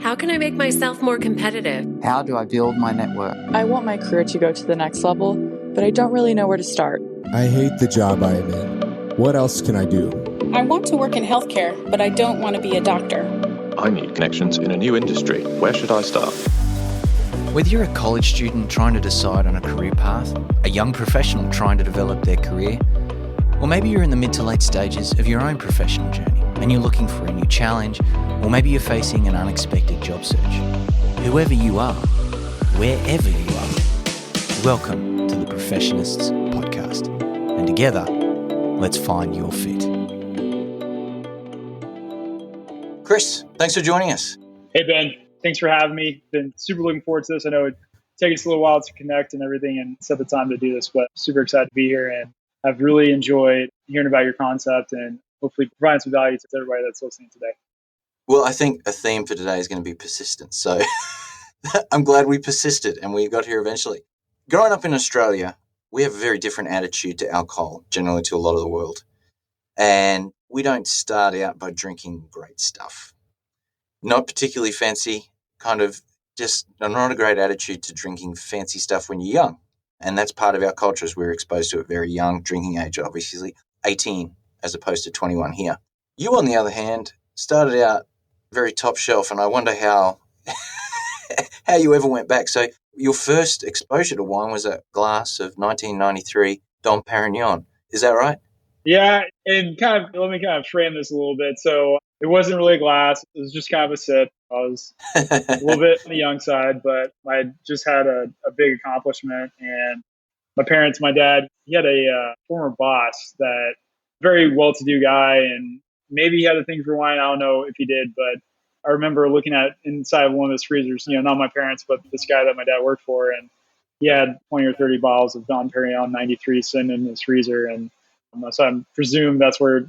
How can I make myself more competitive? How do I build my network? I want my career to go to the next level, but I don't really know where to start. I hate the job I am in. What else can I do? I want to work in healthcare, but I don't want to be a doctor. I need connections in a new industry. Where should I start? Whether you're a college student trying to decide on a career path, a young professional trying to develop their career, or maybe you're in the mid to late stages of your own professional journey and you're looking for a new challenge, or maybe you're facing an unexpected job search. Whoever you are, wherever you are, welcome to the Professionists podcast. And together, let's find your fit. Kris, thanks for joining us. Hey, Ben. Thanks for having me. Been super looking forward to this. I know it takes us a little while to connect and everything and set the time to do this, but super excited to be here. And I've really enjoyed hearing about your concept and hopefully providing some value to everybody that's listening today. Well, I think a theme for today is going to be persistence. So I'm glad we persisted and we got here eventually. Growing up in Australia, we have a very different attitude to alcohol, generally to a lot of the world. And we don't start out by drinking great stuff. Not particularly fancy, kind of just not a great attitude to drinking fancy stuff when you're young. And that's part of our culture, as we're exposed to it very young, drinking age, obviously 18 as opposed to 21 here. You, on the other hand, started out very top shelf, and I wonder how you ever went back. So your first exposure to wine was a glass of 1993 Dom Perignon. Is that right? Yeah, and let me frame this a little bit. So it wasn't really a glass. It was just kind of a sip. I was a little bit on the young side, but I just had a big accomplishment. And my dad, he had a former boss, that very well-to-do guy, and maybe he had a thing for wine. I don't know if he did, but I remember looking at inside of one of his freezers, not my parents, but this guy that my dad worked for, and he had 20 or 30 bottles of Dom Perignon 93 sitting in his freezer. And so I presume that's where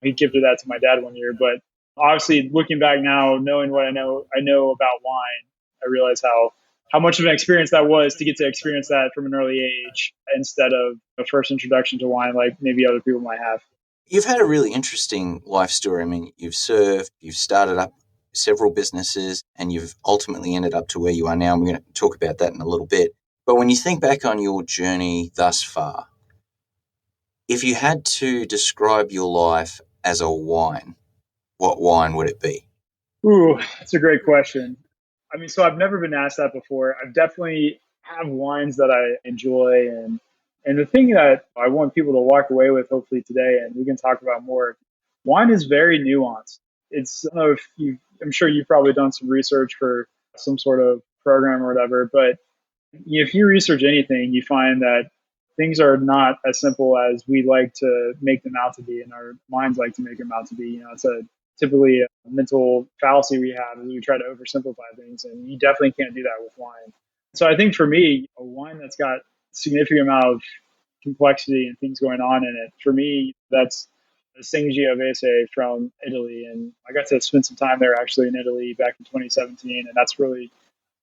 he gifted that to my dad one year. But obviously, looking back now, knowing what I know about wine, I realize how much of an experience that was to get to experience that from an early age instead of a first introduction to wine like maybe other people might have. You've had a really interesting life story. I mean, you've served, you've started up several businesses, and you've ultimately ended up to where you are now. And we're going to talk about that in a little bit. But when you think back on your journey thus far, if you had to describe your life as a wine, what wine would it be? Ooh, that's a great question. I mean, so I've never been asked that before. I definitely have wines that I enjoy. And the thing that I want people to walk away with, hopefully today, and we can talk about more, wine is very nuanced. I don't know if I'm sure you've probably done some research for some sort of program or whatever, but if you research anything, you find that things are not as simple as we like to make them out to be, and our minds like to make them out to be. It's typically a mental fallacy we have, is we try to oversimplify things, and you definitely can't do that with wine. So I think for me, a wine that's got a significant amount of complexity and things going on in it, for me, that's a Sangiovese from Italy. And I got to spend some time there actually in Italy back in 2017, and that's really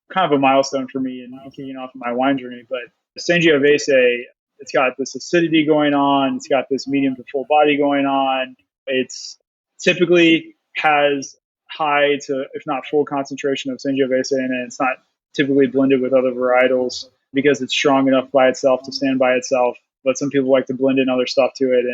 kind of a milestone for me and kicking off my wine journey. But Sangiovese, it's got this acidity going on. It's got this medium to full body going on. It's typically has high to, if not full concentration of Sangiovese in it. It's not typically blended with other varietals because it's strong enough by itself to stand by itself. But some people like to blend in other stuff to it.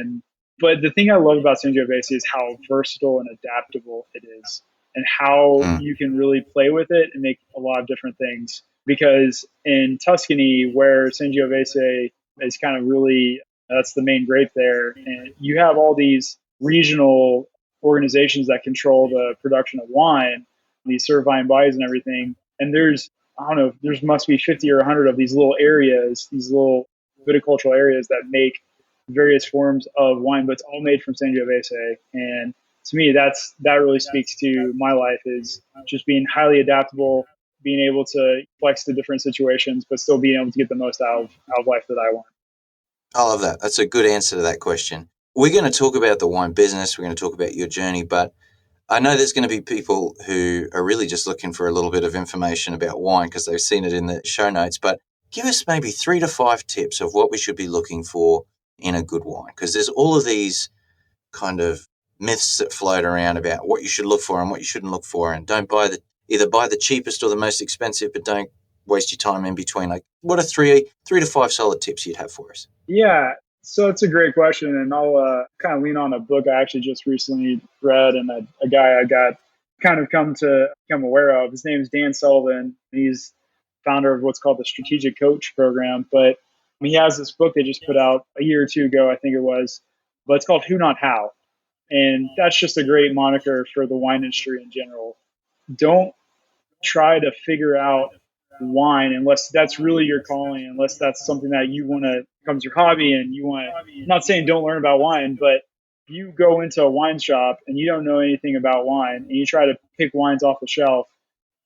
But the thing I love about Sangiovese is how versatile and adaptable it is, and how you can really play with it and make a lot of different things. Because in Tuscany, where Sangiovese is kind of really, that's the main grape there, and you have all these regional organizations that control the production of wine, these certifying bodies and everything. And there must be 50 or 100 of these little areas, these little viticultural areas that make various forms of wine, but it's all made from Sangiovese. And to me, that really speaks to my life, is just being highly adaptable, being able to flex to different situations, but still being able to get the most out of life that I want. I love that. That's a good answer to that question. We're going to talk about the wine business. We're going to talk about your journey, but I know there's going to be people who are really just looking for a little bit of information about wine because they've seen it in the show notes. But give us maybe 3 to 5 tips of what we should be looking for in a good wine, because there's all of these kind of myths that float around about what you should look for and what you shouldn't look for, and don't buy either buy the cheapest or the most expensive, but don't waste your time in between. Like, what are three to five solid tips you'd have for us? Yeah, so it's a great question, and I'll kind of lean on a book I actually just recently read, and a guy I got kind of come to become aware of. His name is Dan Sullivan. He's founder of what's called the Strategic Coach Program, but he has this book they just put out a year or two ago, I think it was, but it's called Who Not How, and that's just a great moniker for the wine industry in general. Don't try to figure out wine unless that's really your calling, unless that's something that you want to becomes your hobby and you want to, I'm not saying don't learn about wine, but you go into a wine shop and you don't know anything about wine and you try to pick wines off the shelf.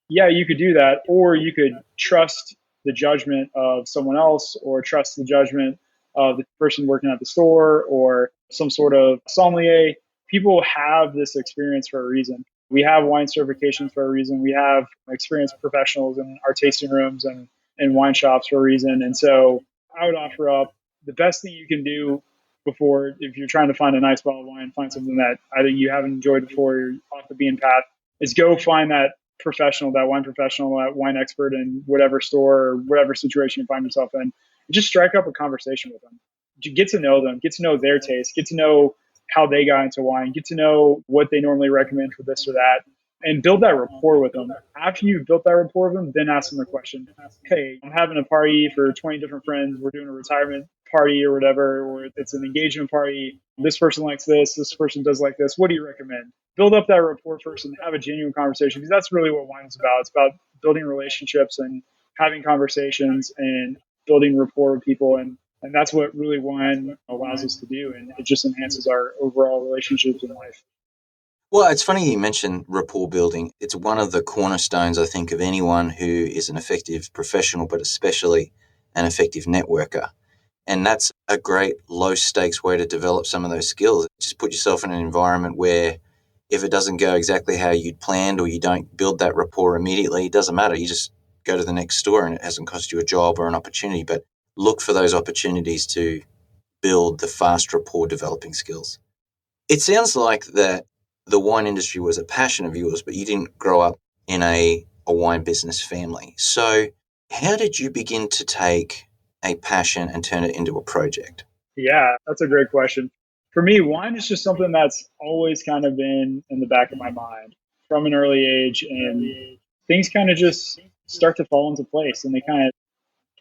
Yeah, you could do that, or you could trust the judgment of someone else, or trust the judgment of the person working at the store, or some sort of sommelier. People have this experience for a reason. We have wine certifications for a reason. We have experienced professionals in our tasting rooms and wine shops for a reason. And so I would offer up the best thing you can do before, if you're trying to find a nice bottle of wine, find something that either you haven't enjoyed before, you're off the beaten path, is go find that professional, that wine expert in whatever store or whatever situation you find yourself in. Just strike up a conversation with them. Get to know them, get to know their taste, get to know how they got into wine, get to know what they normally recommend for this or that, and build that rapport with them. After you've built that rapport with them, then ask them the question. Hey, I'm having a party for 20 different friends. We're doing a retirement party or whatever, or it's an engagement party. This person likes this person does like this. What do you recommend? Build up that rapport first and have a genuine conversation, because that's really what wine is about. It's about building relationships and having conversations and building rapport with people. And that's what really wine allows us to do. And it just enhances our overall relationships in life. Well, it's funny you mentioned rapport building. It's one of the cornerstones, I think, of anyone who is an effective professional, but especially an effective networker. And that's a great low-stakes way to develop some of those skills. Just put yourself in an environment where if it doesn't go exactly how you'd planned, or you don't build that rapport immediately, it doesn't matter. You just go to the next store and it hasn't cost you a job or an opportunity. But look for those opportunities to build the fast rapport developing skills. It sounds like that the wine industry was a passion of yours, but you didn't grow up in a wine business family. So how did you begin to take a passion and turn it into a project? Yeah, that's a great question. For me, wine is just something that's always kind of been in the back of my mind from an early age, and things kind of just start to fall into place, and they kind of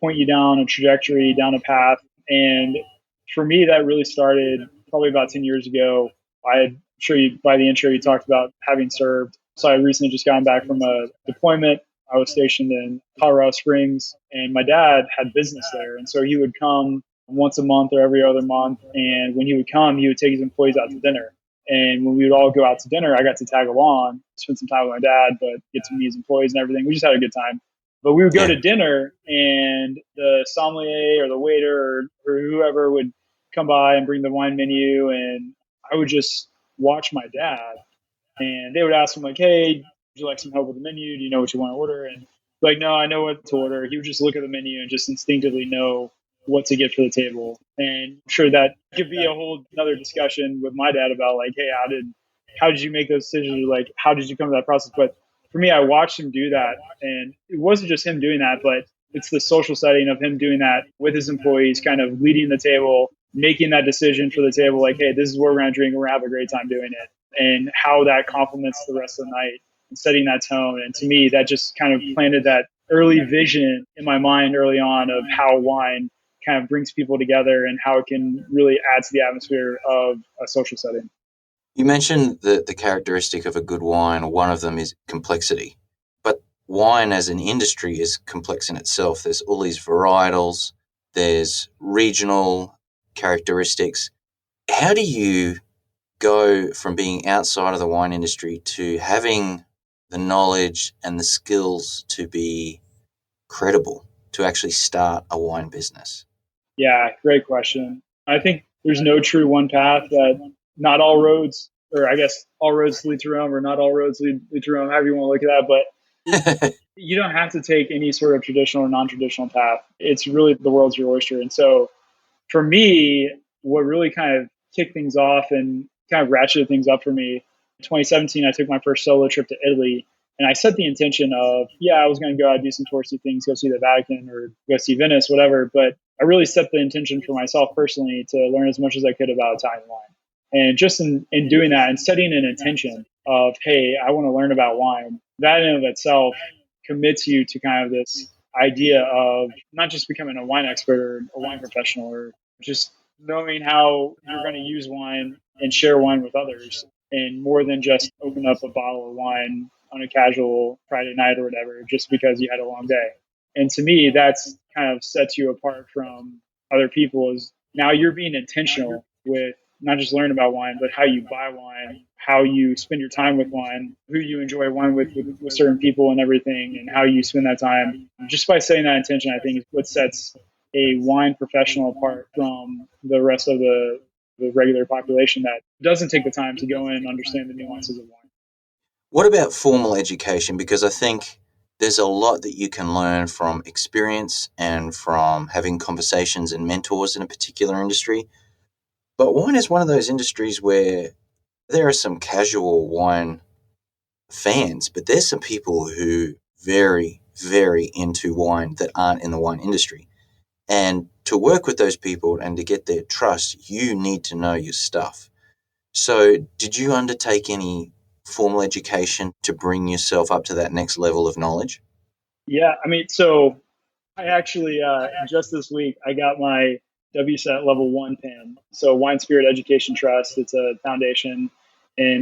point you down a trajectory, down a path. And for me, that really started probably about 10 years ago. I'm sure by the intro, you talked about having served. So I recently just gotten back from a deployment. I was stationed in Colorado Springs, and my dad had business there. And so he would come once a month or every other month. And when he would come, he would take his employees out to dinner. And when we would all go out to dinner, I got to tag along, spend some time with my dad, but get to meet his employees and everything. We just had a good time. But we would go to dinner, and the sommelier or the waiter or whoever would come by and bring the wine menu, and I would just watch my dad. And they would ask him, like, hey, would you like some help with the menu? Do you know what you want to order? And like, no, I know what to order. He would just look at the menu and just instinctively know what to get for the table. And I'm sure that could be a whole another discussion with my dad about, like, hey, how did you make those decisions? Like, how did you come to that process? But for me, I watched him do that. And it wasn't just him doing that, but it's the social setting of him doing that with his employees, kind of leading the table, making that decision for the table, like, hey, this is what we're going to drink. We're going to have a great time doing it. And how that complements the rest of the night and setting that tone. And to me, that just kind of planted that early vision in my mind early on of how wine kind of brings people together and how it can really add to the atmosphere of a social setting. You mentioned that the characteristic of a good wine, or one of them, is complexity. But wine as an industry is complex in itself. There's all these varietals, there's regional characteristics. How do you go from being outside of the wine industry to having the knowledge and the skills to be credible, to actually start a wine business? Yeah, great question. I think there's no true one path, that not all roads, or I guess all roads lead to Rome, or not all roads lead to Rome, however you want to look at that. But you don't have to take any sort of traditional or non-traditional path. It's really the world's your oyster. And so for me, what really kind of kicked things off and kind of ratcheted things up for me, in 2017, I took my first solo trip to Italy. And I set the intention of, yeah, I was going to go out and do some touristy things, go see the Vatican or go see Venice, whatever. But I really set the intention for myself personally to learn as much as I could about Italian wine. And just in doing that and setting an intention of, hey, I want to learn about wine, that in and of itself commits you to kind of this idea of not just becoming a wine expert or a wine professional, or just knowing how you're going to use wine and share wine with others, and more than just open up a bottle of wine on a casual Friday night or whatever, just because you had a long day. And to me, that's kind of sets you apart from other people, is now you're being intentional with not just learning about wine, but how you buy wine, how you spend your time with wine, who you enjoy wine with certain people and everything, and how you spend that time. Just by setting that intention, I think is what sets a wine professional apart from the rest of the regular population that doesn't take the time to go in and understand the nuances of wine. What about formal education? Because I think there's a lot that you can learn from experience and from having conversations and mentors in a particular industry. But wine is one of those industries where there are some casual wine fans, but there's some people who very, very into wine that aren't in the wine industry. And to work with those people and to get their trust, you need to know your stuff. So did you undertake any formal education to bring yourself up to that next level of knowledge? Yeah, I mean, so I actually, just this week, I got my WSET level 1 pin. So Wine Spirit Education Trust, it's a foundation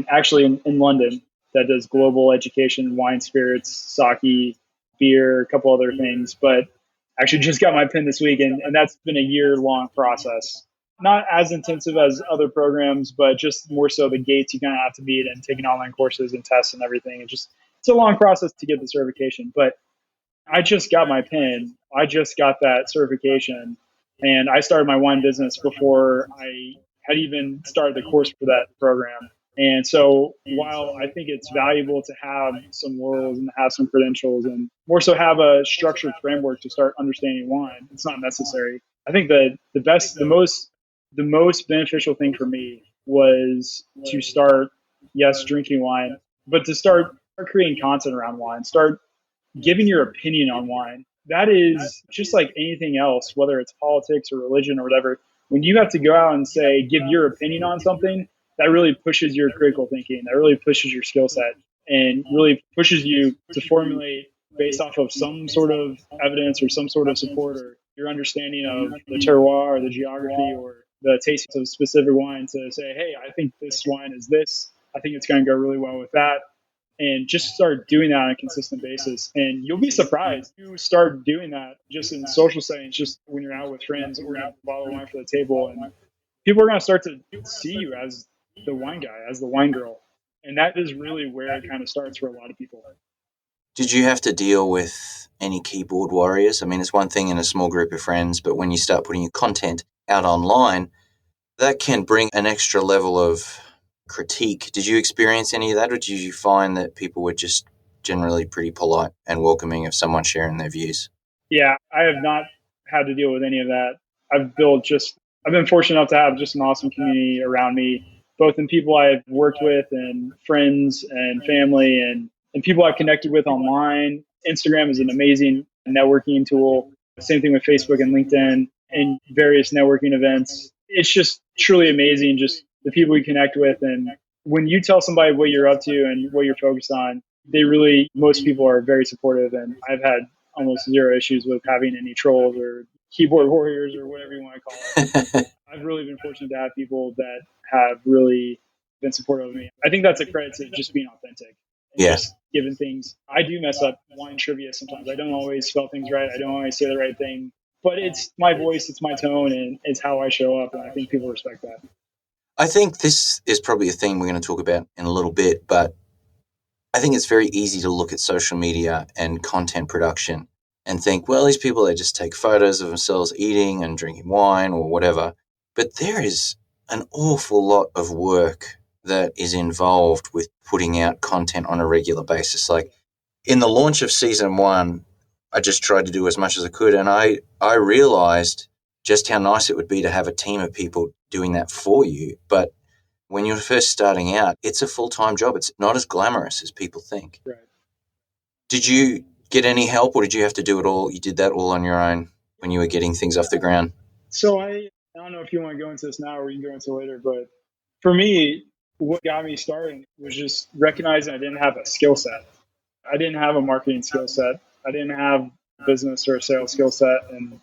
actually in London that does global education, wine, spirits, sake, beer, a couple other things. But actually just got my pin this week, and that's been a year-long process. Not as intensive as other programs, but just more so the gates you kind of have to beat and taking online courses and tests and everything. It's a long process to get the certification. But I just got my pin. I just got that certification, and I started my wine business before I had even started the course for that program. And so while I think it's valuable to have some laurels and have some credentials and more so have a structured framework to start understanding wine, it's not necessary. I think that the most beneficial thing for me was to start, yes, drinking wine, but to start creating content around wine, start giving your opinion on wine. That is just like anything else, whether it's politics or religion or whatever. When you have to go out and say, give your opinion on something, that really pushes your critical thinking. That really pushes your skill set and really pushes you to formulate based off of some sort of evidence or some sort of support or your understanding of the terroir or the geography or the taste of specific wine to say, hey, I think this wine is this. I think it's going to go really well with that. And just start doing that on a consistent basis. And you'll be surprised. You start doing that just in social settings, just when you're out with friends or out a bottle of wine for the table. And people are going to start to see you as the wine guy, as the wine girl. And that is really where it kind of starts for a lot of people. Did you have to deal with any keyboard warriors? I mean, it's one thing in a small group of friends, but when you start putting your content out online, that can bring an extra level of critique. Did you experience any of that, or did you find that people were just generally pretty polite and welcoming of someone sharing their views? Yeah, I have not had to deal with any of that. I've been fortunate enough to have just an awesome community around me, both in people I've worked with and friends and family and people I've connected with online. Instagram is an amazing networking tool. Same thing with Facebook and LinkedIn and various networking events. It's just truly amazing, just the people you connect with. And when you tell somebody what you're up to and what you're focused on, most people are very supportive. And I've had almost zero issues with having any trolls or keyboard warriors or whatever you want to call it. I've really been fortunate to have people that have really been supportive of me. I think that's a credit to just being authentic. And just giving things. I do mess up wine trivia sometimes. I don't always spell things right. I don't always say the right thing. But it's my voice, it's my tone, and it's how I show up. And I think people respect that. I think this is probably a theme we're going to talk about in a little bit, but I think it's very easy to look at social media and content production and think, well, these people, they just take photos of themselves eating and drinking wine or whatever. But there is an awful lot of work that is involved with putting out content on a regular basis. Like in the launch of season 1, I just tried to do as much as I could. And I realized just how nice it would be to have a team of people doing that for you. But when you're first starting out, it's a full-time job. It's not as glamorous as people think. Right. Did you get any help, or did you have to do it all? You did that all on your own when you were getting things off the ground? So I don't know if you want to go into this now or you can go into it later, but for me, what got me started was just recognizing I didn't have a skill set. I didn't have a marketing skill set. I didn't have a business or a sales skill set. And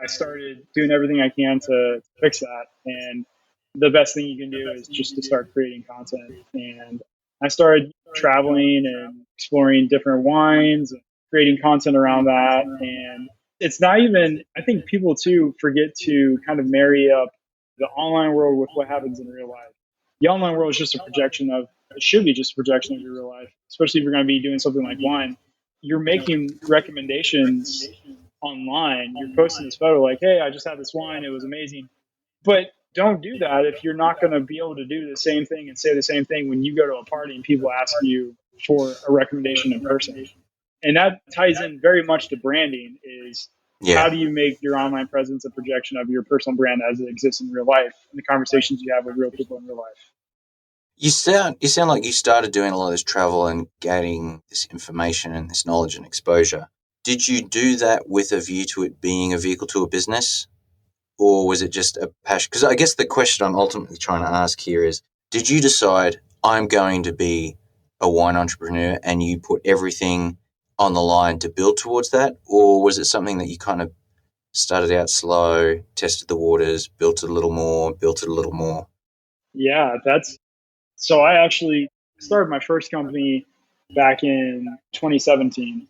I started doing everything I can to fix that. And the best thing you can do is just to start creating content. And I started traveling and exploring different wines and creating content around that. And it's not even, I think people too forget to kind of marry up the online world with what happens in real life. The online world is just a projection of, it should be just a projection of your real life, especially if you're going to be doing something like wine. You're making recommendations online. You're posting this photo like, hey, I just had this wine. It was amazing. But don't do that if you're not going to be able to do the same thing and say the same thing when you go to a party and people ask you for a recommendation in person. And that ties in very much to branding is how do you make your online presence a projection of your personal brand as it exists in real life and the conversations you have with real people in real life. You sound like you started doing a lot of this travel and getting this information and this knowledge and exposure. Did you do that with a view to it being a vehicle to a business? Or was it just a passion? Because I guess the question I'm ultimately trying to ask here is, did you decide I'm going to be a wine entrepreneur and you put everything on the line to build towards that? Or was it something that you kind of started out slow, tested the waters, built it a little more? Yeah, so I actually started my first company back in 2017.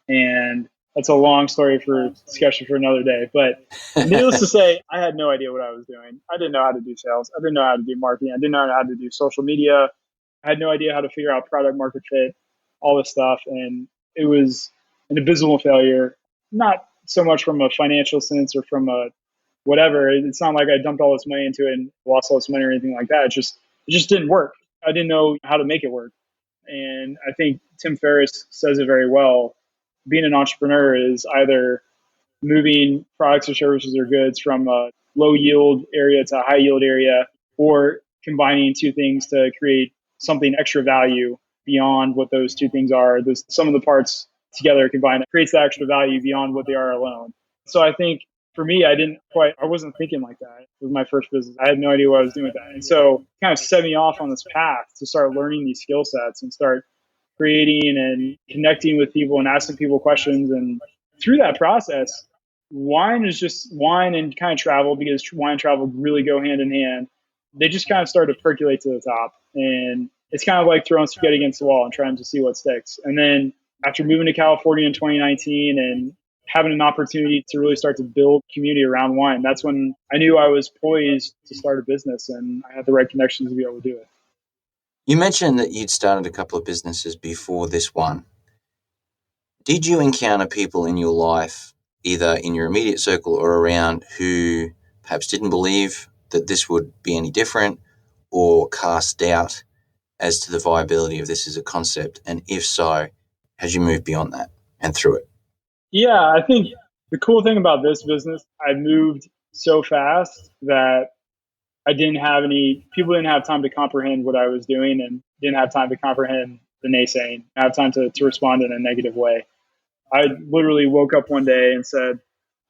And that's a long story for discussion for another day. But needless to say, I had no idea what I was doing. I didn't know how to do sales. I didn't know how to do marketing. I didn't know how to do social media. I had no idea how to figure out product market fit, all this stuff. And it was an abysmal failure, not so much from a financial sense or from a whatever. It's not like I dumped all this money into it and lost all this money or anything like that. It just didn't work. I didn't know how to make it work. And I think Tim Ferriss says it very well. Being an entrepreneur is either moving products or services or goods from a low yield area to a high yield area, or combining two things to create something extra value beyond what those two things are. There's some of the parts together combined creates that extra value beyond what they are alone. So I think for me, I wasn't thinking like that with my first business. I had no idea what I was doing with that. And so kind of set me off on this path to start learning these skill sets and start creating and connecting with people and asking people questions. And through that process, wine is just wine and kind of travel, because wine and travel really go hand in hand. They just kind of started to percolate to the top. And it's kind of like throwing spaghetti against the wall and trying to see what sticks. And then after moving to California in 2019 and having an opportunity to really start to build community around wine, that's when I knew I was poised to start a business and I had the right connections to be able to do it. You mentioned that you'd started a couple of businesses before this one. Did you encounter people in your life, either in your immediate circle or around, who perhaps didn't believe that this would be any different or cast doubt as to the viability of this as a concept? And if so, had you moved beyond that and through it? Yeah, I think the cool thing about this business, I moved so fast that people didn't have time to comprehend what I was doing and didn't have time to comprehend the naysaying, have time to respond in a negative way. I literally woke up one day and said,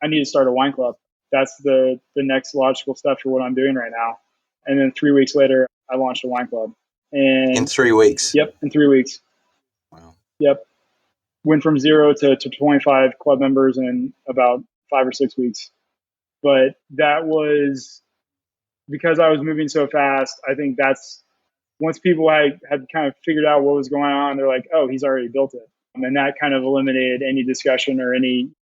I need to start a wine club. That's the next logical step for what I'm doing right now. And then 3 weeks later, I launched a wine club. And in 3 weeks? Yep, in 3 weeks. Wow. Yep. Went from 0 to 25 club members in about 5 or 6 weeks. But that was because I was moving so fast. I think that's once people had kind of figured out what was going on, they're like, oh, he's already built it. And that kind of eliminated any discussion or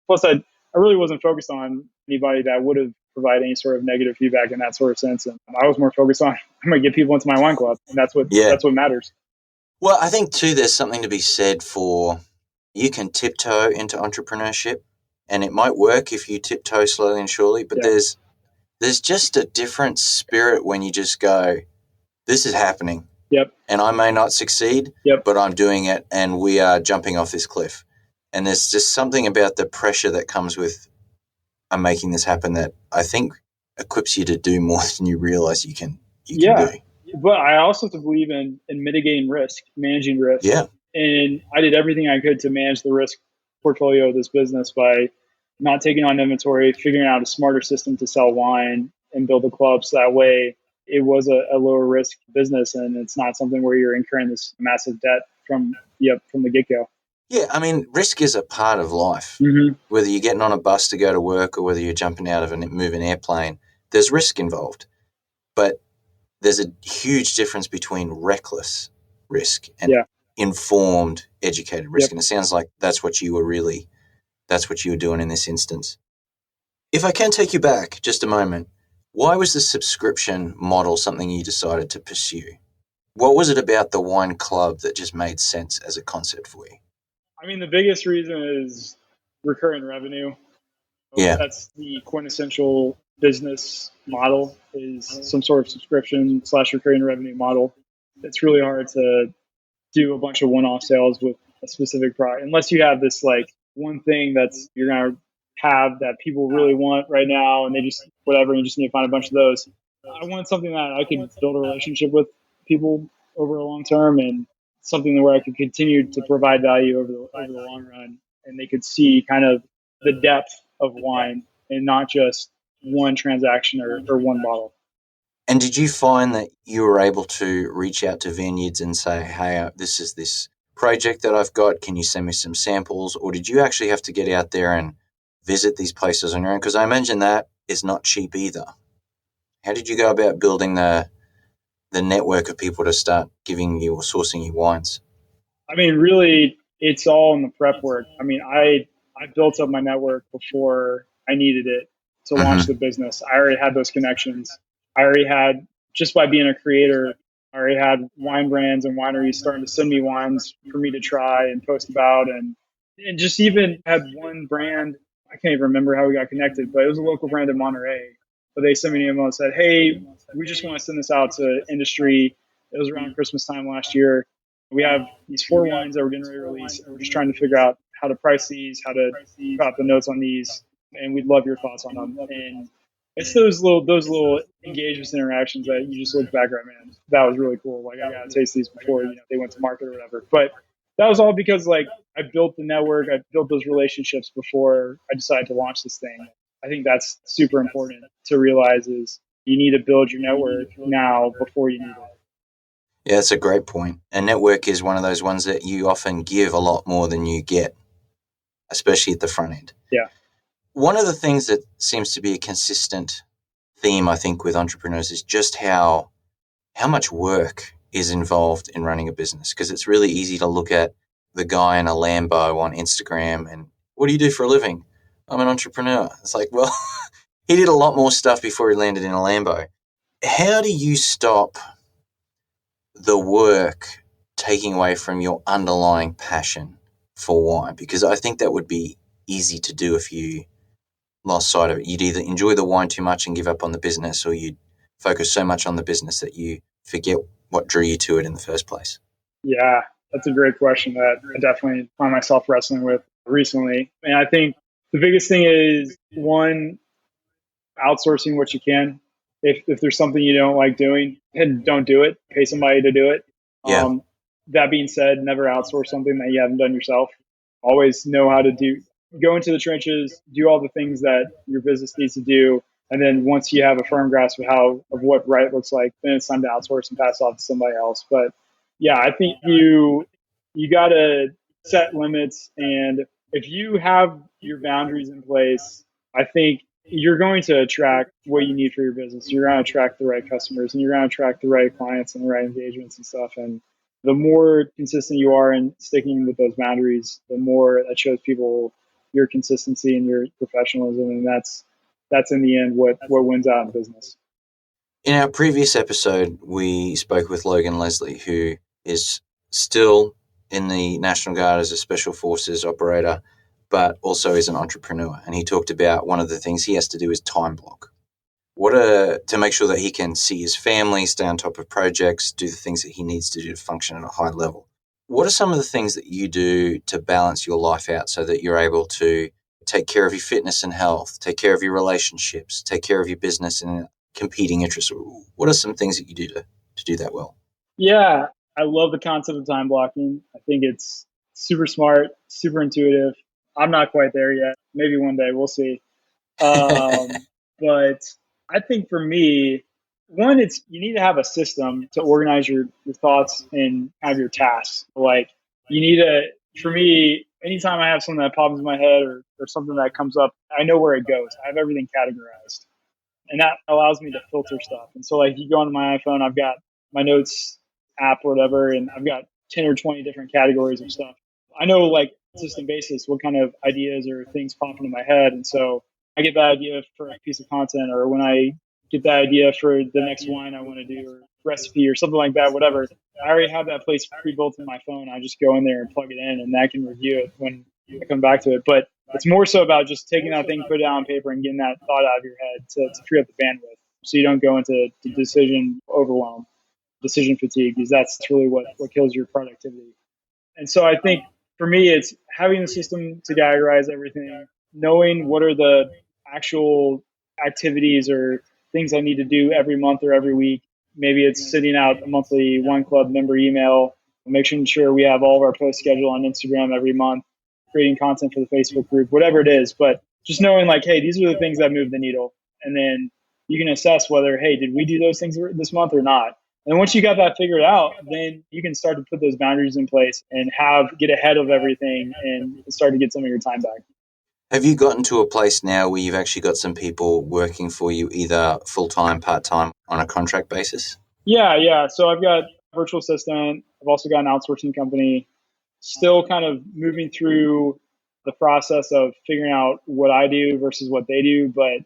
plus I really wasn't focused on anybody that would have provided any sort of negative feedback in that sort of sense. And I was more focused on, I'm going to get people into my wine club. And that's what matters. Well, I think too, there's something to be said for, you can tiptoe into entrepreneurship and it might work if you tiptoe slowly and surely, but there's just a different spirit when you just go, this is happening. Yep. And I may not succeed, but I'm doing it and we are jumping off this cliff. And there's just something about the pressure that comes with, I'm making this happen, that I think equips you to do more than you realize you can do. But I also believe in mitigating risk, managing risk. Yeah. And I did everything I could to manage the risk portfolio of this business by not taking on inventory, figuring out a smarter system to sell wine and build the club. So that way it was a lower risk business, and it's not something where you're incurring this massive debt from the get-go. Yeah, I mean, risk is a part of life. Mm-hmm. Whether you're getting on a bus to go to work or whether you're jumping out of a moving airplane, there's risk involved. But there's a huge difference between reckless risk and informed, educated risk. Yep. And it sounds like that's what you were doing in this instance. If I can take you back just a moment, why was the subscription model something you decided to pursue? What was it about the wine club that just made sense as a concept for you? I mean, the biggest reason is recurring revenue. Yeah. That's the quintessential business model, is some sort of subscription / recurring revenue model. It's really hard to do a bunch of one-off sales with a specific product unless you have this like one thing that's you're going to have that people really want right now, and they just whatever, you just need to find a bunch of those. I wanted something that I could build a relationship with people over a long term, and something where I could continue to provide value over the long run, and they could see kind of the depth of wine and not just one transaction or one bottle. And did you find that you were able to reach out to vineyards and say, hey, this is this project that I've got, can you send me some samples? Or did you actually have to get out there and visit these places on your own? Because I imagine that is not cheap either. How did you go about building the network of people to start giving you or sourcing you wines? I mean, really, it's all in the prep work. I mean, I built up my network before I needed it to launch the business. I already had those connections. I already had, just by being a creator, I already had wine brands and wineries starting to send me wines for me to try and post about, and just even had one brand. I can't even remember how we got connected, but it was a local brand in Monterey. But they sent me an email and said, hey, we just want to send this out to industry. It was around Christmas time last year. We have these 4 wines that we're getting ready to release, and we're just trying to figure out how to price these, how to put out the notes on these, and we'd love your thoughts on them. And it's those little engagements, interactions that you just look back at, man, that was really cool. Like, I got to taste these before they went to market or whatever. But that was all because like I built the network, I built those relationships before I decided to launch this thing. I think that's super important to realize, is you need to build your network now before you need it. Yeah, that's a great point. A network is one of those ones that you often give a lot more than you get, especially at the front end. Yeah. One of the things that seems to be a consistent theme, I think, with entrepreneurs is just how much work is involved in running a business. Because it's really easy to look at the guy in a Lambo on Instagram and, what do you do for a living? I'm an entrepreneur. It's like, well, he did a lot more stuff before he landed in a Lambo. How do you stop the work taking away from your underlying passion for wine? Because I think that would be easy to do if you lost sight of it. You'd either enjoy the wine too much and give up on the business, or you'd focus so much on the business that you forget what drew you to it in the first place. Yeah, that's a great question that I definitely find myself wrestling with recently. And I think the biggest thing is, one, outsourcing what you can. If there's something you don't like doing, then don't do it. Pay somebody to do it. Yeah. That being said, never outsource something that you haven't done yourself. Always know how to go into the trenches, do all the things that your business needs to do. And then once you have a firm grasp of what right looks like, then it's time to outsource and pass off to somebody else. But yeah, I think you got to set limits. And if you have your boundaries in place, I think you're going to attract what you need for your business. You're going to attract the right customers, and you're going to attract the right clients and the right engagements and stuff. And the more consistent you are in sticking with those boundaries, the more that shows people your consistency and your professionalism. And that's in the end what wins out in business. In our previous episode, we spoke with Logan Leslie, who is still in the National Guard as a Special Forces operator, but also is an entrepreneur. And he talked about one of the things he has to do is time block. To make sure that he can see his family, stay on top of projects, do the things that he needs to do to function at a high level. What are some of the things that you do to balance your life out so that you're able to take care of your fitness and health, take care of your relationships, take care of your business and competing interests? What are some things that you do to do that well? Yeah, I love the concept of time blocking. I think it's super smart, super intuitive. I'm not quite there yet. Maybe one day, we'll see. But I think for me, one, it's you need to have a system to organize your thoughts and kind of your tasks. Like you need to, for me, anytime I have something that pops in my head or something that comes up, I know where it goes. I have everything categorized. And that allows me to filter stuff. And so like you go onto my iPhone, I've got my notes app or whatever, and I've got 10 or 20 different categories of stuff. I know like consistent basis what kind of ideas or things pop into my head. And so I get that idea for a piece of content, or when I get that idea for the next wine I want to do, or recipe or something like that, whatever. I already have that place pre-built in my phone. I just go in there and plug it in, and I can review it when I come back to it. But it's more so about just taking that thing, put it on paper, and getting that thought out of your head to free up the bandwidth, so you don't go into decision overwhelm, decision fatigue, because that's really what kills your productivity. And so I think for me, it's having a system to categorize everything, knowing what are the actual activities or things I need to do every month or every week. Maybe it's sitting out a monthly wine club member email, making sure we have all of our posts scheduled on Instagram every month, creating content for the Facebook group, whatever it is. But just knowing like, hey, these are the things that move the needle. And then you can assess whether, hey, did we do those things this month or not? And once you got that figured out, then you can start to put those boundaries in place and get ahead of everything and start to get some of your time back. Have you gotten to a place now where you've actually got some people working for you, either full-time, part-time, on a contract basis? Yeah. So I've got a virtual assistant. I've also got an outsourcing company. Still kind of moving through the process of figuring out what I do versus what they do, but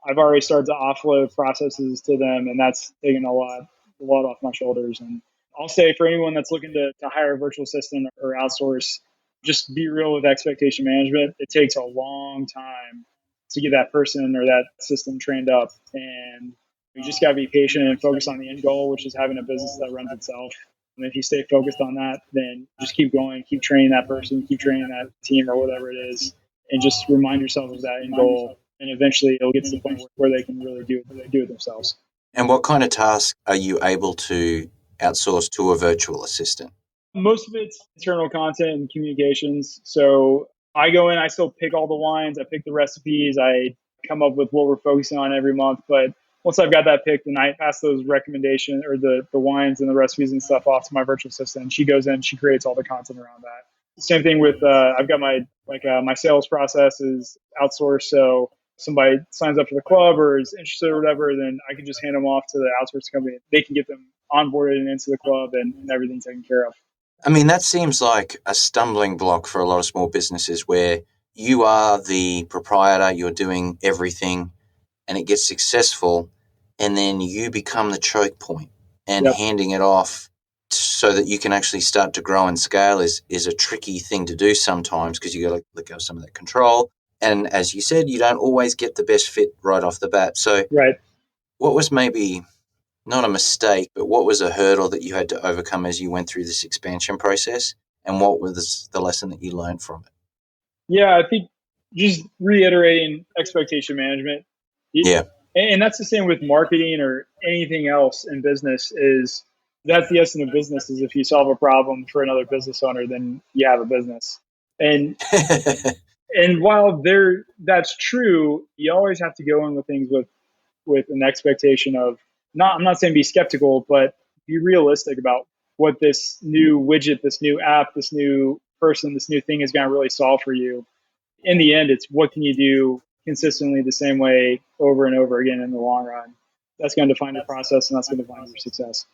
I've already started to offload processes to them, and that's taken a lot off my shoulders. And I'll say for anyone that's looking to hire a virtual assistant or outsource, just be real with expectation management. It takes a long time to get that person or that system trained up, and you just got to be patient and focus on the end goal, which is having a business that runs itself. And if you stay focused on that, then just keep going, keep training that person, keep training that team or whatever it is, and just remind yourself of that end goal. And eventually it'll get to the point where they can really do it themselves. And what kind of tasks are you able to outsource to a virtual assistant? Most of it's internal content and communications. So I go in, I still pick all the wines, I pick the recipes, I come up with what we're focusing on every month. But once I've got that picked, and I pass those recommendations or the wines and the recipes and stuff off to my virtual assistant, she goes in, she creates all the content around that. Same thing with I've got my sales process is outsourced. So somebody signs up for the club or is interested or whatever, then I can just hand them off to the outsourcing company. They can get them onboarded and into the club and everything taken care of. I mean, that seems like a stumbling block for a lot of small businesses where you are the proprietor, you're doing everything, and it gets successful, and then you become the choke point, and handing it off so that you can actually start to grow and scale is a tricky thing to do sometimes, because you got to let go of some of that control. And as you said, you don't always get the best fit right off the bat. So what was maybe not a mistake, but what was a hurdle that you had to overcome as you went through this expansion process? And what was the lesson that you learned from it? Yeah, I think just reiterating expectation management. Yeah. And that's the same with marketing or anything else in business. Is that's the essence of business, is if you solve a problem for another business owner, then you have a business. And and while that's true, you always have to go in with things with an expectation of I'm not saying be skeptical, but be realistic about what this new widget, this new app, this new person, this new thing is going to really solve for you. In the end, it's what can you do consistently the same way over and over again in the long run. That's going to define your process, and that's going to define your success.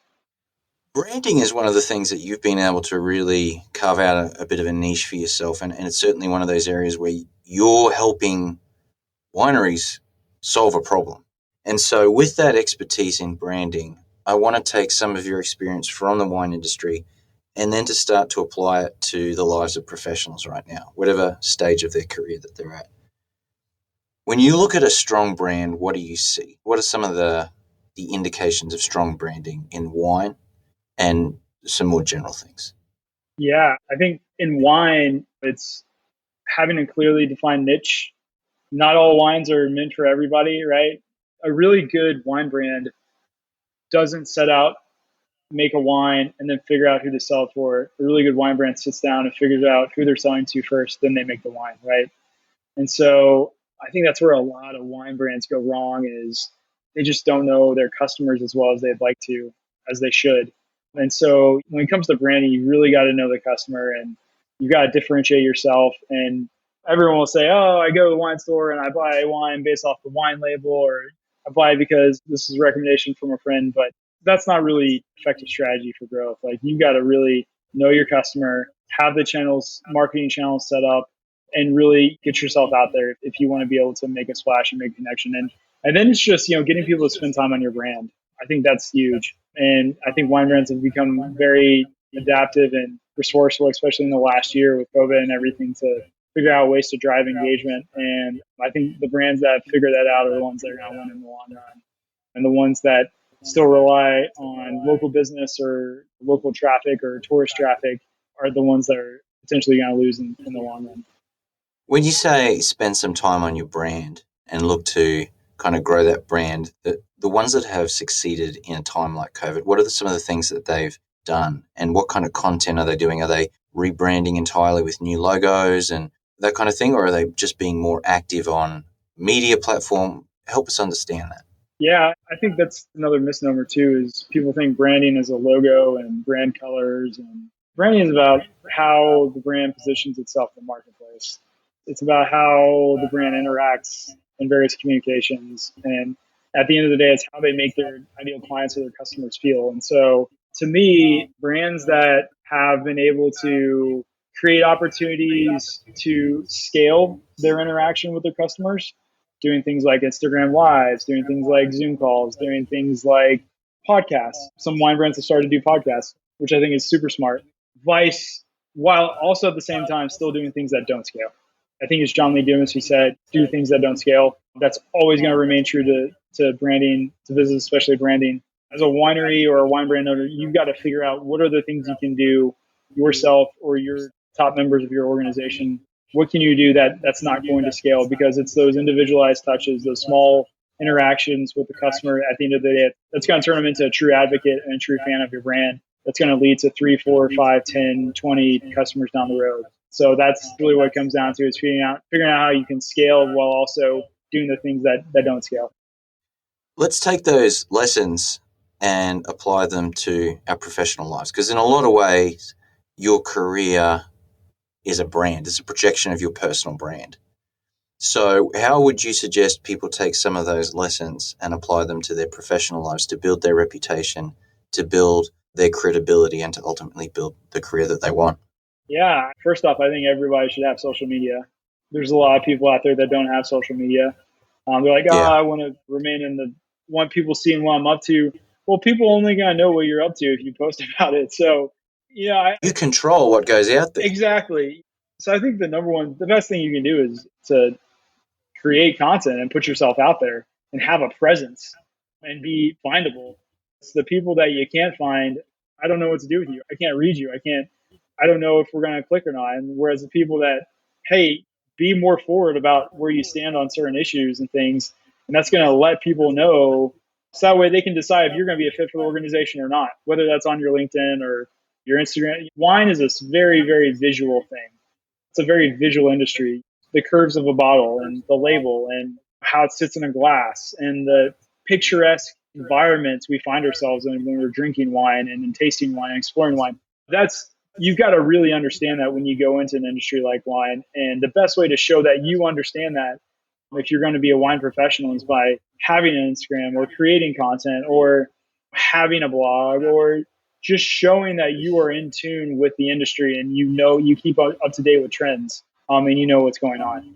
Branding is one of the things that you've been able to really carve out a bit of a niche for yourself. And it's certainly one of those areas where you're helping wineries solve a problem. And so with that expertise in branding, I want to take some of your experience from the wine industry and then to start to apply it to the lives of professionals right now, whatever stage of their career that they're at. When you look at a strong brand, what do you see? What are some of the indications of strong branding in wine and some more general things? Yeah, I think in wine, it's having a clearly defined niche. Not all wines are meant for everybody, right? A really good wine brand doesn't set out make a wine and then figure out who to sell it for. A really good wine brand sits down and figures out who they're selling to first, then they make the wine, right? And so I think that's where a lot of wine brands go wrong is they just don't know their customers as well as they'd like to, as they should. And so when it comes to branding, you really got to know the customer and you got to differentiate yourself. And everyone will say, oh, I go to the wine store and I buy wine based off the wine label, or I buy it because this is a recommendation from a friend. But that's not really effective strategy for growth. Like you got to really know your customer, have the channels, marketing channels set up, and really get yourself out there if you want to be able to make a splash and make a connection. And then it's just, getting people to spend time on your brand. I think that's huge. And I think wine brands have become very adaptive and resourceful, especially in the last year with COVID and everything, to figure out ways to drive engagement. And I think the brands that figure that out are the ones that are going to win in the long run. And the ones that still rely on local business or local traffic or tourist traffic are the ones that are potentially going to lose in the long run. When you say spend some time on your brand and look to kind of grow that brand, the ones that have succeeded in a time like COVID, what are some of the things that they've done and what kind of content are they doing? Are they rebranding entirely with new logos and that kind of thing, or are they just being more active on media platform? Help us understand that. Yeah, I think that's another misnomer too, is people think branding is a logo and brand colors, and branding is about how the brand positions itself in the marketplace. It's about how the brand interacts in various communications. And at the end of the day, it's how they make their ideal clients or their customers feel. And so to me, brands that have been able to create opportunities to scale their interaction with their customers, doing things like Instagram Lives, doing things like Zoom calls, doing things like podcasts. Some wine brands have started to do podcasts, which I think is super smart. Vice, while also at the same time still doing things that don't scale. I think it's John Lee Dumas who said, do things that don't scale. That's always going to remain true to branding, to business, especially branding. As a winery or a wine brand owner, you've got to figure out what are the things you can do yourself or your top members of your organization. What can you do that's not going to scale? Because it's those individualized touches, those small interactions with the customer at the end of the day, that's going to turn them into a true advocate and a true fan of your brand. That's going to lead to 3, 4, 5, 10, 20 customers down the road. So that's really what it comes down to, is figuring out how you can scale while also doing the things that don't scale. Let's take those lessons and apply them to our professional lives, because in a lot of ways, your career is a brand. It's a projection of your personal brand. So how would you suggest people take some of those lessons and apply them to their professional lives to build their reputation, to build their credibility, and to ultimately build the career that they want? Yeah, first off, I think everybody should have social media. There's a lot of people out there that don't have social media. They're like, I want to remain want people seeing what I'm up to. Well, people only going to know what you're up to if you post about it. So, you control what goes out there. Exactly. So I think the best thing you can do is to create content and put yourself out there and have a presence and be findable. It's the people that you can't find. I don't know what to do with you. I can't read you. I don't know if we're going to click or not. And whereas the people that, hey, be more forward about where you stand on certain issues and things. And that's going to let people know, so that way they can decide if you're going to be a fit for the organization or not, whether that's on your LinkedIn or your Instagram. Wine is a very, very visual thing. It's a very visual industry. The curves of a bottle and the label and how it sits in a glass and the picturesque environments we find ourselves in when we're drinking wine and tasting wine and exploring wine. You've got to really understand that when you go into an industry like wine. And the best way to show that you understand that, if you're going to be a wine professional, is by having an Instagram or creating content or having a blog or just showing that you are in tune with the industry and you keep up to date with trends and you know what's going on.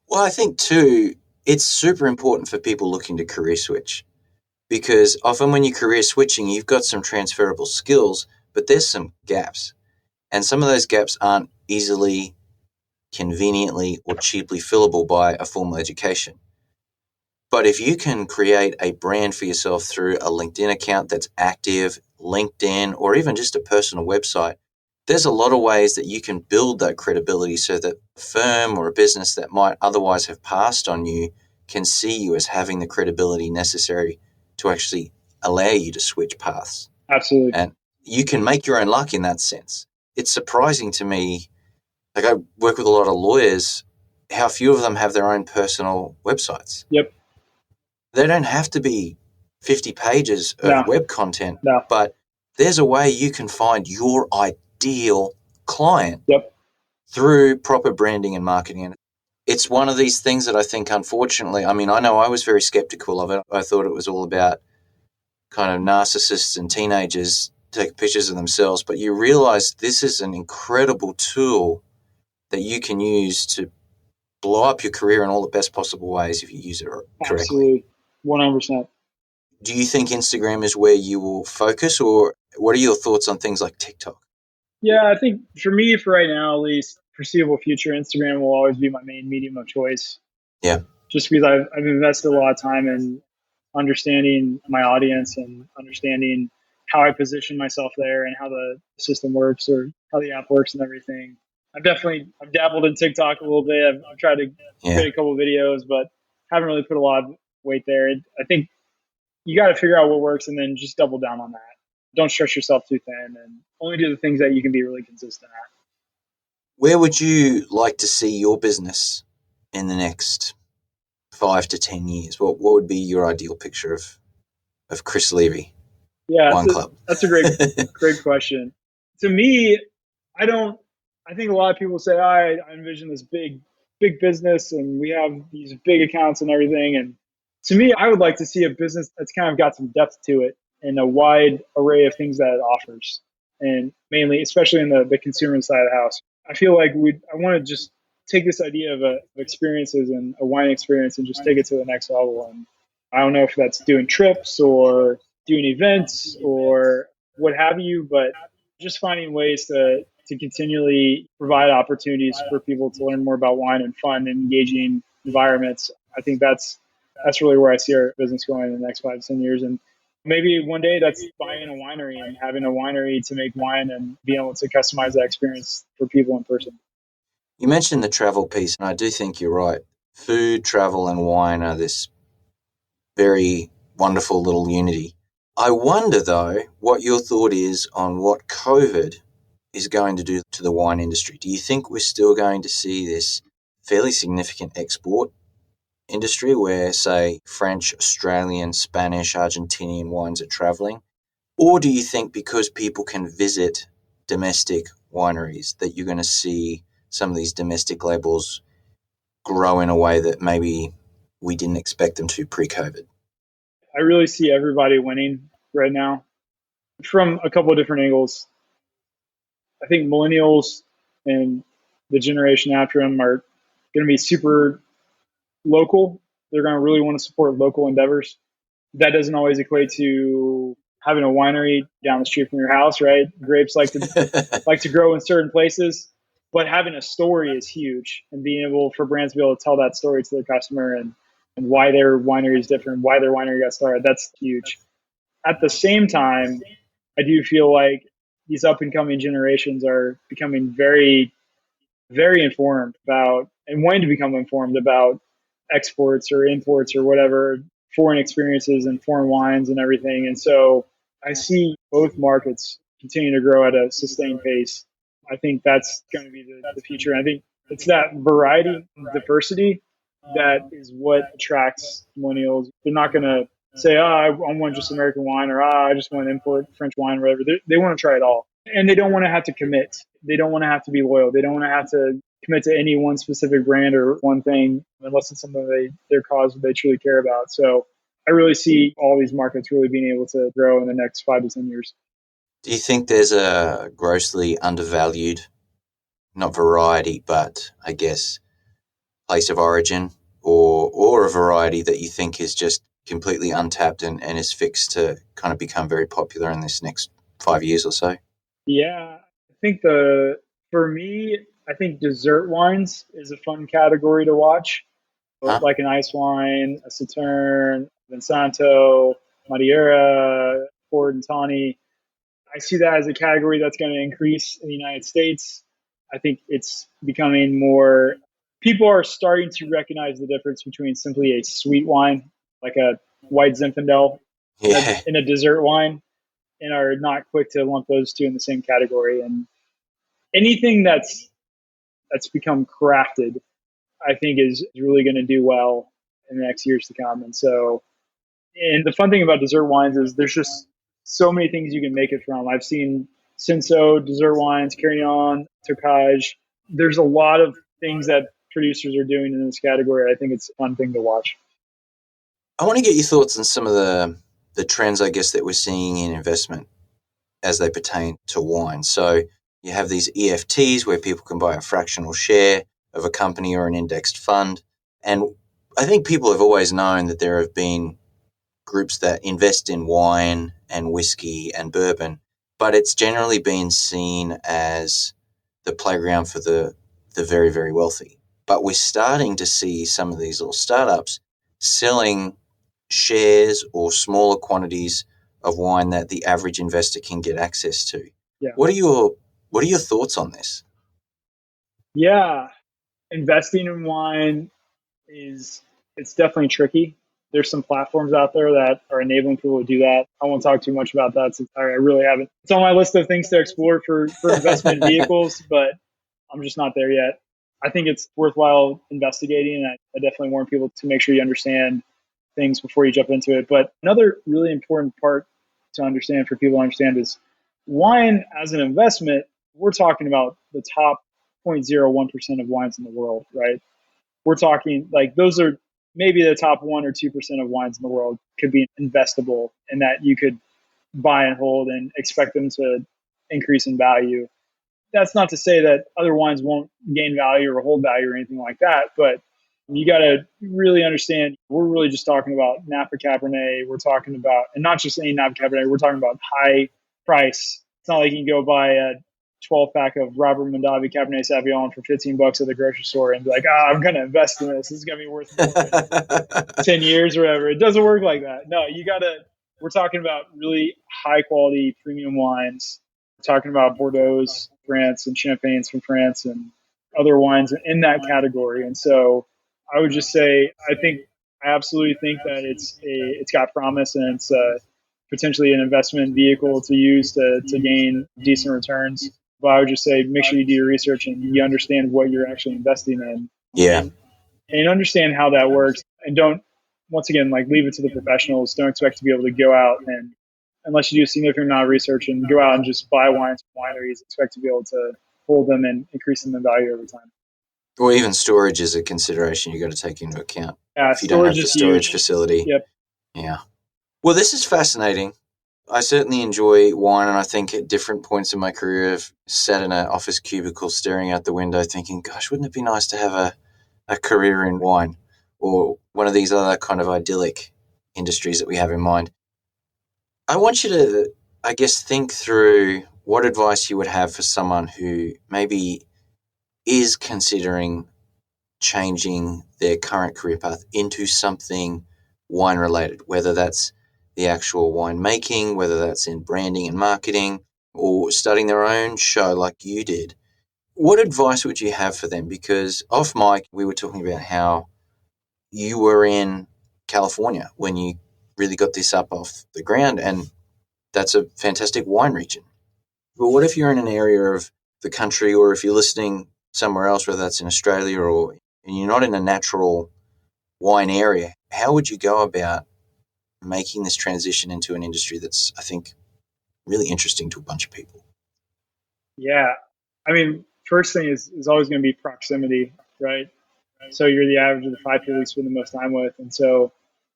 Well, I think too, it's super important for people looking to career switch, because often when you're career switching, you've got some transferable skills, but there's some gaps. And some of those gaps aren't easily, conveniently, or cheaply fillable by a formal education. But if you can create a brand for yourself through a LinkedIn account that's active, LinkedIn, or even just a personal website, there's a lot of ways that you can build that credibility so that a firm or a business that might otherwise have passed on you can see you as having the credibility necessary to actually allow you to switch paths. Absolutely. And you can make your own luck in that sense. It's surprising to me, like I work with a lot of lawyers, how few of them have their own personal websites. Yep. They don't have to be 50 pages of No. web content, No. but there's a way you can find your ideal client Yep. through proper branding and marketing. And it's one of these things that I think, unfortunately, I mean, I know I was very skeptical of it. I thought it was all about kind of narcissists and teenagers take pictures of themselves, but you realize this is an incredible tool that you can use to blow up your career in all the best possible ways if you use it correctly. Absolutely. 100%. Do you think Instagram is where you will focus, or what are your thoughts on things like TikTok? Yeah, I think for me, for right now, at least foreseeable future, Instagram will always be my main medium of choice. Yeah. Just because I've invested a lot of time in understanding my audience and understanding how I position myself there and how the system works or how the app works and everything. I've dabbled in TikTok a little bit. I've tried to create a couple of videos, but haven't really put a lot of weight there. I think you got to figure out what works and then just double down on that. Don't stretch yourself too thin and only do the things that you can be really consistent at. Where would you like to see your business in the next 5 to 10 years? What would be your ideal picture of Kris Levy? Yeah, Wine Club. That's a great question. To me, I think a lot of people say, I envision this big business and we have these big accounts and everything. And to me, I would like to see a business that's kind of got some depth to it and a wide array of things that it offers. And mainly, especially in the consumer side of the house, I feel like I want to just take this idea of experiences and a wine experience and just take it to the next level. And I don't know if that's doing trips or doing events or what have you, but just finding ways to continually provide opportunities for people to learn more about wine and fun and engaging environments. I think that's really where I see our business going in the next 5 to 10 years. And maybe one day that's buying a winery and having a winery to make wine and being able to customize that experience for people in person. You mentioned the travel piece, and I do think you're right. Food, travel, and wine are this very wonderful little unity. I wonder, though, what your thought is on what COVID is going to do to the wine industry. Do you think we're still going to see this fairly significant export industry where, say, French, Australian, Spanish, Argentinian wines are traveling? Or do you think because people can visit domestic wineries that you're going to see some of these domestic labels grow in a way that maybe we didn't expect them to pre-COVID? I really see everybody winning right now from a couple of different angles. I think millennials and the generation after them are going to be super local. They're going to really want to support local endeavors. That doesn't always equate to having a winery down the street from your house, right? Grapes like to grow in certain places, but having a story is huge, and being able for brands to be able to tell that story to their customer and why their winery is different, why their winery got started, that's huge. At the same time, I do feel like these up and coming generations are becoming very, very informed about and wanting to become informed about exports or imports or whatever, foreign experiences and foreign wines and everything. And so I see both markets continue to grow at a sustained pace. I think that's going to be the future. And I think it's that variety and diversity that is what attracts millennials. They're not going to say, I want just American wine, or I just want to import French wine, or whatever. They want to try it all. And they don't want to have to commit. They don't want to have to be loyal. They don't want to have to commit to any one specific brand or one thing unless it's something their cause they truly care about. So I really see all these markets really being able to grow in the next 5 to 10 years. Do you think there's a grossly undervalued, not variety, but I guess place of origin or a variety that you think is just completely untapped and is fixed to kind of become very popular in this next 5 years or so? Yeah, I think for me, I think dessert wines is a fun category to watch. Like an ice wine, a Sauterne, Vinsanto, Madeira, Port and Tawny. I see that as a category that's going to increase in the United States. I think it's becoming more, people are starting to recognize the difference between simply a sweet wine, like a white Zinfandel, in a dessert wine. and are not quick to lump those two in the same category. And anything that's become crafted, I think is really going to do well in the next years to come. And so, and the fun thing about dessert wines is there's just so many things you can make it from. I've seen Cinsault dessert wines, Carignan, Tocage. There's a lot of things that producers are doing in this category. I think it's a fun thing to watch. I want to get your thoughts on some of the trends, I guess, that we're seeing in investment as they pertain to wine. So you have these EFTs where people can buy a fractional share of a company or an indexed fund. And I think people have always known that there have been groups that invest in wine and whiskey and bourbon, but it's generally been seen as the playground for the very, very wealthy. But we're starting to see some of these little startups selling shares or smaller quantities of wine that the average investor can get access to. Yeah. What are your thoughts on this? Yeah, investing in wine it's definitely tricky. There's some platforms out there that are enabling people to do that. I won't talk too much about that since I really haven't. It's on my list of things to explore for investment vehicles, but I'm just not there yet. I think it's worthwhile investigating, and I definitely warn people to make sure you understand things before you jump into it. But another really important part to understand for people to understand is wine as an investment, we're talking about the top 0.01% of wines in the world, right? We're talking like those are maybe the top 1 or 2% of wines in the world could be investable and that you could buy and hold and expect them to increase in value. That's not to say that other wines won't gain value or hold value or anything like that, but you got to really understand we're really just talking about Napa Cabernet. We're talking about, and not just any Napa Cabernet, we're talking about high price. It's not like you can go buy a 12-pack of Robert Mondavi Cabernet Sauvignon for $15 at the grocery store and be like, I'm going to invest in this. This is going to be worth more in 10 years or whatever. It doesn't work like that. No, we're talking about really high quality premium wines. We're talking about Bordeaux, France, and Champagnes from France and other wines in that category. And so I would just say, I absolutely think that it's got promise and it's potentially an investment vehicle to use to gain decent returns. But I would just say, make sure you do your research and you understand what you're actually investing in. Yeah. And understand how that works. And don't, once again, leave it to the professionals. Don't expect to be able to go out and, unless you do a significant amount of research and go out and just buy wines from wineries, expect to be able to hold them and increase them in value over time. Or even storage is a consideration you got to take into account. Yeah, if you don't have the storage huge. facility. Yep. Yeah. Well, this is fascinating. I certainly enjoy wine, and I think at different points in my career I've sat in an office cubicle staring out the window thinking, gosh, wouldn't it be nice to have a career in wine or one of these other kind of idyllic industries that we have in mind. I want you to, I guess, think through what advice you would have for someone who maybe is considering changing their current career path into something wine related, whether that's the actual wine making, whether that's in branding and marketing, or starting their own show like you did. What advice would you have for them? Because off mic, we were talking about how you were in California when you really got this up off the ground, and that's a fantastic wine region. But what if you're in an area of the country, or if you're listening somewhere else, whether that's in Australia and you're not in a natural wine area, how would you go about making this transition into an industry that's, I think, really interesting to a bunch of people? Yeah. I mean, first thing is always going to be proximity, right? So you're the average of the 5 people you spend the most time with. And so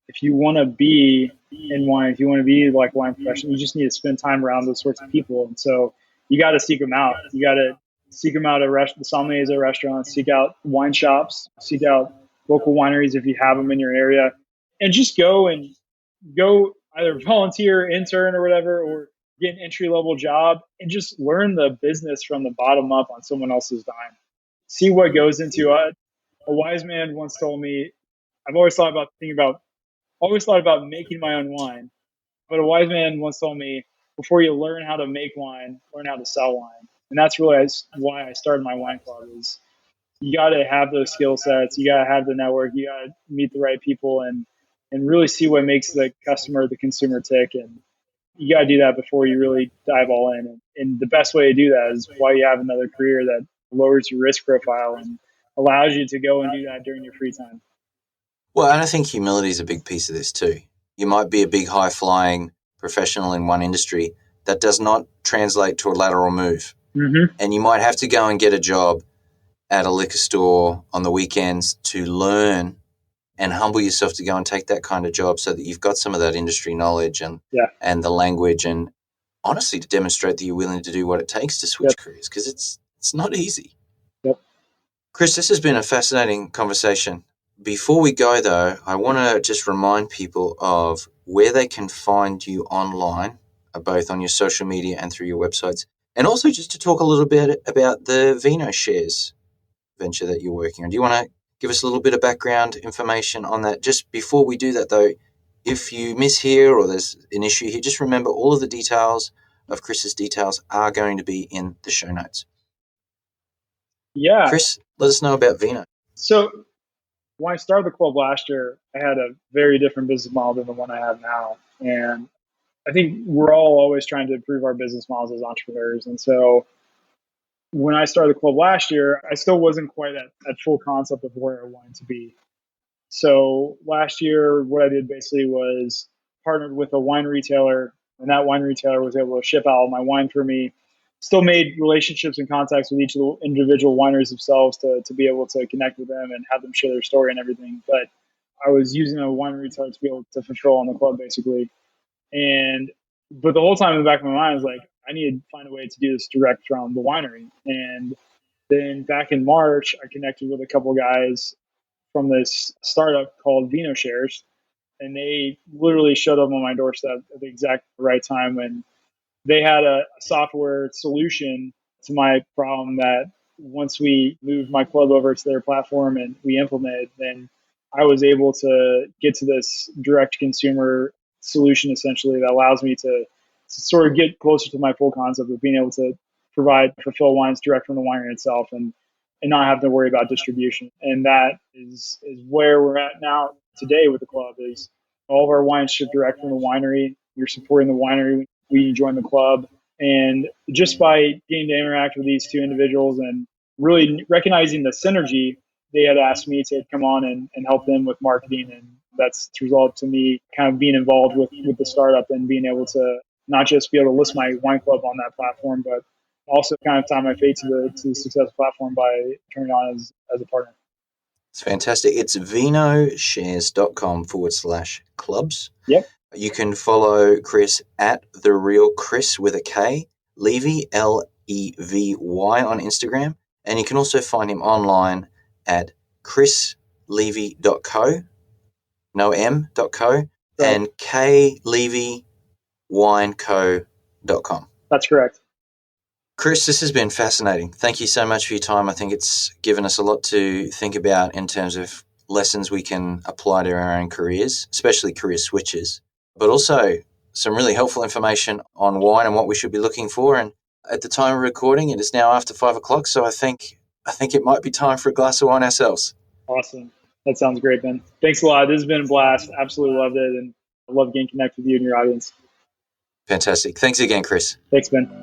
if you want to be in wine, if you want to be like wine professional, you just need to spend time around those sorts of people. And so you got to seek them out. You got to seek them out at the sommeliers at restaurants, seek out wine shops, seek out local wineries if you have them in your area, and just go either volunteer, intern, or whatever, or get an entry-level job and just learn the business from the bottom up on someone else's dime. See what goes into it. A wise man once told me, I've always thought about making my own wine, but a wise man once told me, before you learn how to make wine, learn how to sell wine. And that's really why I started my wine club. Is you got to have those skill sets, you got to have the network, you got to meet the right people, and really see what makes the customer, the consumer tick. And you got to do that before you really dive all in. And the best way to do that is while you have another career that lowers your risk profile and allows you to go and do that during your free time. Well, and I think humility is a big piece of this too. You might be a big high-flying professional in one industry. That does not translate to a lateral move. Mm-hmm. And you might have to go and get a job at a liquor store on the weekends to learn and humble yourself to go and take that kind of job so that you've got some of that industry knowledge and the language, and honestly to demonstrate that you're willing to do what it takes to switch careers, because it's not easy. Yep. Kris, this has been a fascinating conversation. Before we go, though, I want to just remind people of where they can find you online, both on your social media and through your websites, and also just to talk a little bit about the Vino Shares venture that you're working on. Do you want to give us a little bit of background information on that? Just before we do that, though, if you miss here or there's an issue here, just remember all of the details of Kris's details are going to be in the show notes. Yeah. Kris, let us know about Vino. So when I started the club last year, I had a very different business model than the one I have now. And I think we're all always trying to improve our business models as entrepreneurs. And so when I started the club last year, I still wasn't quite at full concept of where I wanted to be. So last year, what I did basically was partnered with a wine retailer, and that wine retailer was able to ship out my wine for me. Still made relationships and contacts with each of the individual wineries themselves to be able to connect with them and have them share their story and everything. But I was using a wine retailer to be able to fulfill on the club, basically. But the whole time in the back of my mind, I was like, I need to find a way to do this direct from the winery. And then back in March, I connected with a couple of guys from this startup called Vino Shares, and they literally showed up on my doorstep at the exact right time when they had a software solution to my problem that once we moved my club over to their platform and we implemented, then I was able to get to this direct consumer solution essentially that allows me to sort of get closer to my full concept of being able to fulfill wines direct from the winery itself and not have to worry about distribution. And that is where we're at now today with the club. Is all of our wines shipped direct from the winery. You're supporting the winery when you join the club. And just by getting to interact with these two individuals and really recognizing the synergy, they had asked me to come on and help them with marketing. And that's resulted to me kind of being involved with the startup and being able to not just be able to list my wine club on that platform, but also kind of tie my fate to the success platform by turning on as a partner. It's fantastic. It's vinoshares.com/clubs. Yep. You can follow Kris at The Real Kris with a K, Levy, Levy on Instagram. And you can also find him online at krislevy.co, no M.co, and klevywineco.com. That's correct. Kris, this has been fascinating. Thank you so much for your time. I think it's given us a lot to think about in terms of lessons we can apply to our own careers, especially career switches, but also some really helpful information on wine and what we should be looking for. And at the time of recording, it is now after 5 o'clock, so I think it might be time for a glass of wine ourselves. Awesome. That sounds great, Ben. Thanks a lot. This has been a blast. Absolutely loved it, and I love getting connected with you and your audience. Fantastic. Thanks again, Kris. Thanks, Ben.